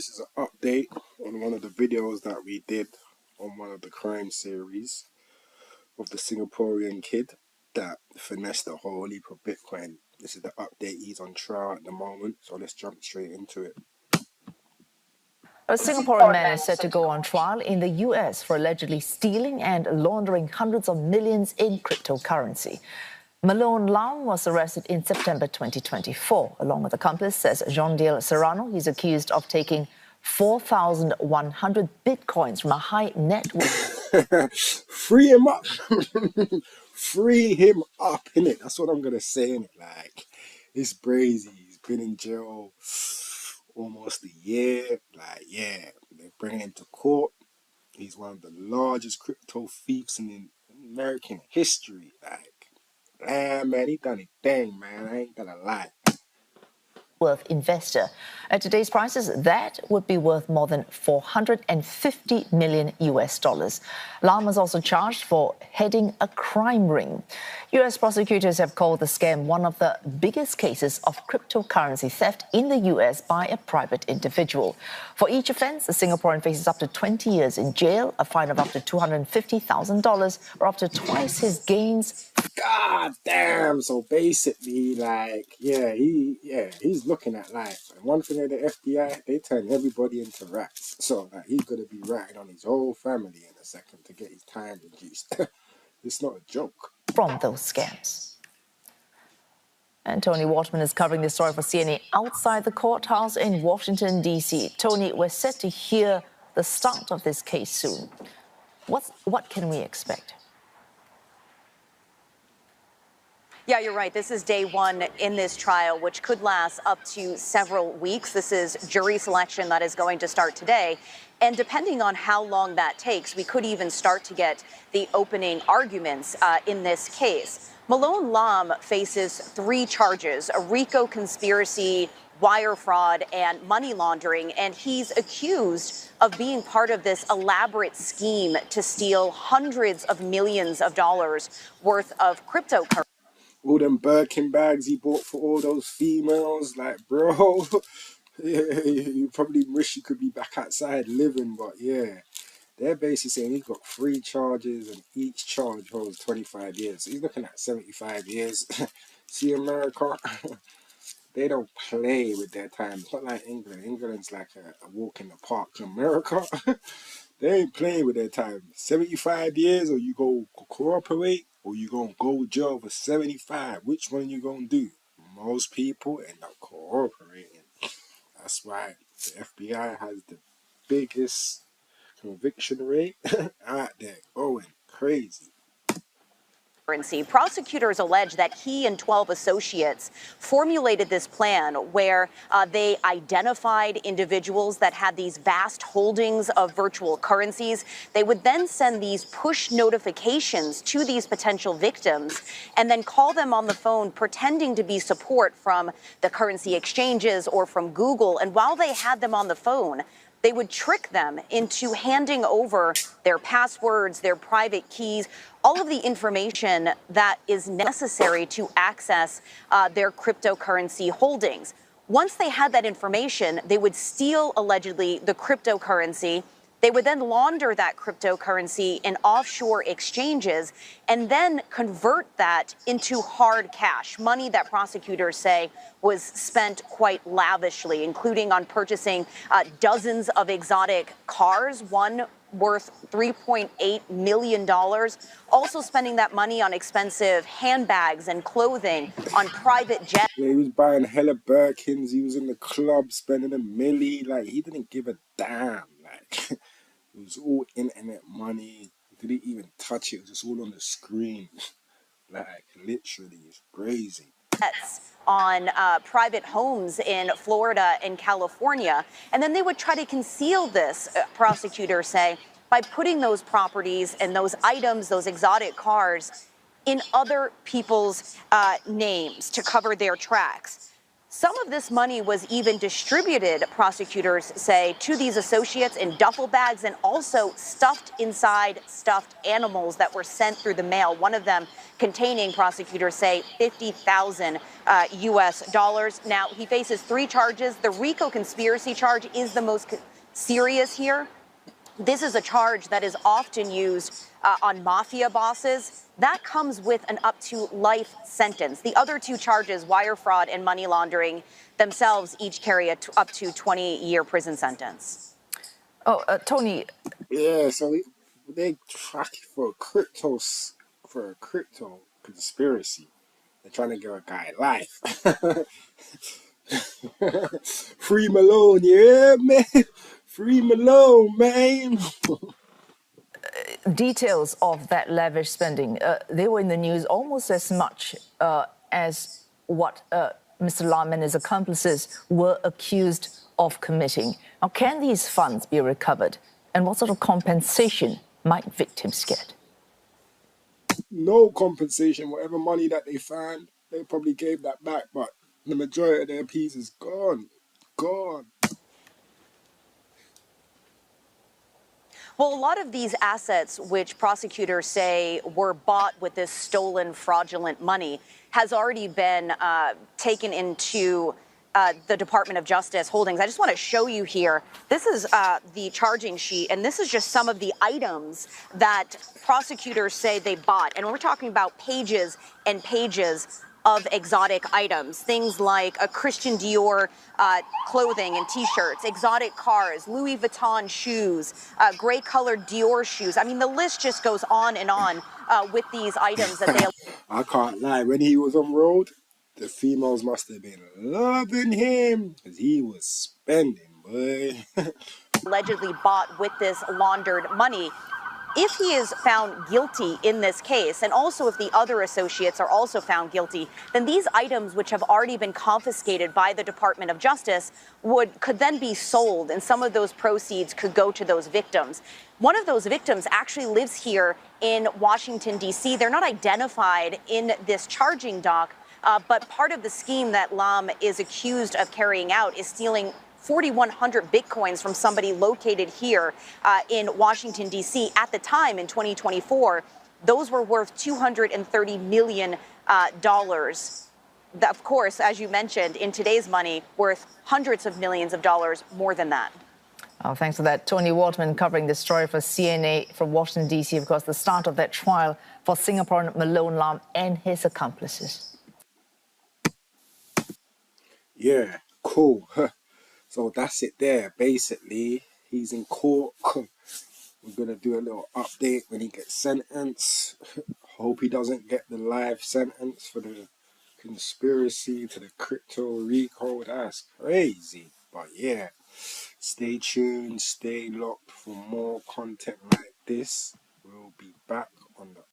this is an update on one of the videos that we did on one of the crime series of the Singaporean kid that finessed a whole heap of Bitcoin. This is the update. He's on trial at the moment, so let's jump straight into it. A Singaporean man is set to go on trial in the US for allegedly stealing and laundering hundreds of millions in cryptocurrency. Malone Lam was arrested in September 2024. Along with accomplice, says Jean-Diel Serrano, he's accused of taking 4,100 bitcoins from a high net worth. Free him up. Free him up, innit? That's what I'm going to say, innit? Like, it's brazy. He's been in jail almost a year. Like, yeah, they're bringing him to court. He's one of the largest crypto thieves in American history. Like, man, he done his thing, man. I ain't gonna lie. Worth investor. At today's prices, that would be worth more than 450 million US dollars. Lam is also charged for heading a crime ring. US prosecutors have called the scam one of the biggest cases of cryptocurrency theft in the US by a private individual. For each offense, the Singaporean faces up to 20 years in jail, a fine of up to $250,000 or up to twice his gains. God damn. So basically, like, he's looking at life. And one thing of the FBI, they turn everybody into rats. So like, he's gonna be ratting on his whole family in a second to get his time reduced. It's not a joke. From those scams. And Tony Waterman is covering this story for CNA outside the courthouse in Washington, D.C. Tony, we're set to hear the start of this case soon. What can we expect? Yeah, you're right. This is day one in this trial, which could last up to several weeks. This is jury selection that is going to start today. And depending on how long that takes, we could even start to get the opening arguments in this case. Malone Lam faces 3 charges: a RICO conspiracy, wire fraud, and money laundering. And he's accused of being part of this elaborate scheme to steal hundreds of millions of dollars worth of cryptocurrency. All them Birkin bags he bought for all those females, like, bro, you probably wish you could be back outside living, but yeah, they're basically saying he's got 3 charges and each charge holds 25 years. So he's looking at 75 years. See, America, they don't play with their time. It's not like England. England's like a walk in the park. America, they ain't playing with their time. 75 years, or you go cooperate, or you gonna go to jail for 75. Which one you gonna do? Most people end up cooperating. That's why the FBI has the biggest conviction rate out there, going crazy. Prosecutors allege that he and 12 associates formulated this plan where they identified individuals that had these vast holdings of virtual currencies. They would then send these push notifications to these potential victims and then call them on the phone pretending to be support from the currency exchanges or from Google. And while they had them on the phone, they would trick them into handing over their passwords, their private keys, all of the information that is necessary to access their cryptocurrency holdings. Once they had that information, they would steal, allegedly, the cryptocurrency. They would then launder that cryptocurrency in offshore exchanges and then convert that into hard cash, money that prosecutors say was spent quite lavishly, including on purchasing dozens of exotic cars, one worth $3.8 million, also spending that money on expensive handbags and clothing, on private jets. Yeah, he was buying hella Birkins, he was in the club spending a milli, like, he didn't give a damn, like, it was all internet money, he didn't even touch it, it was just all on the screen, like, literally, it's crazy. On private homes in Florida and California. And then they would try to conceal this, prosecutors say, by putting those properties and those items, those exotic cars, in other people's names to cover their tracks. Some of this money was even distributed, prosecutors say, to these associates in duffel bags and also stuffed inside stuffed animals that were sent through the mail. One of them containing, prosecutors say, 50,000 US dollars. Now, he faces 3 charges. The RICO conspiracy charge is the most serious here. This is a charge that is often used on mafia bosses. That comes with an up to life sentence. The other 2 charges, wire fraud and money laundering, themselves each carry a up to 20-year prison sentence. Oh, Tony, Yeah, so they track it for a crypto conspiracy. They're trying to give a guy life. Free Malone, yeah, man. Free Malone, man. details of that lavish spending, they were in the news almost as much as what Mr. Lam and his accomplices were accused of committing. Now, can these funds be recovered? And what sort of compensation might victims get? No compensation. Whatever money that they found, they probably gave that back, but the majority of their piece is gone. Gone. Well, a lot of these assets, which prosecutors say were bought with this stolen, fraudulent money, has already been taken into the Department of Justice holdings. I just want to show you here. This is the charging sheet, and this is just some of the items that prosecutors say they bought. And we're talking about pages and pages of exotic items, things like a Christian Dior clothing and T-shirts, exotic cars, Louis Vuitton shoes, gray-colored Dior shoes. I mean, the list just goes on and on with these items that they I can't lie. When he was on road, the females must have been loving him because he was spending, boy. allegedly bought with this laundered money. If he is found guilty in this case, and also if the other associates are also found guilty, then these items, which have already been confiscated by the Department of Justice, could then be sold, and some of those proceeds could go to those victims. One of those victims actually lives here in Washington, D.C. They're not identified in this charging dock, but part of the scheme that Lam is accused of carrying out is stealing 4,100 bitcoins from somebody located here in Washington, D.C. At the time, in 2024, those were worth $230 million. Of course, as you mentioned, in today's money, worth hundreds of millions of dollars more than that. Oh, thanks for that. Tony Waterman covering this story for CNA from Washington, D.C., of course, the start of that trial for Singaporean Malone Lam and his accomplices. Yeah, cool. So that's it there. Basically, he's in court. We're going to do a little update when he gets sentenced. Hope he doesn't get the life sentence for the conspiracy to the crypto RICO. That's crazy. But yeah, stay tuned, stay locked for more content like this. We'll be back on the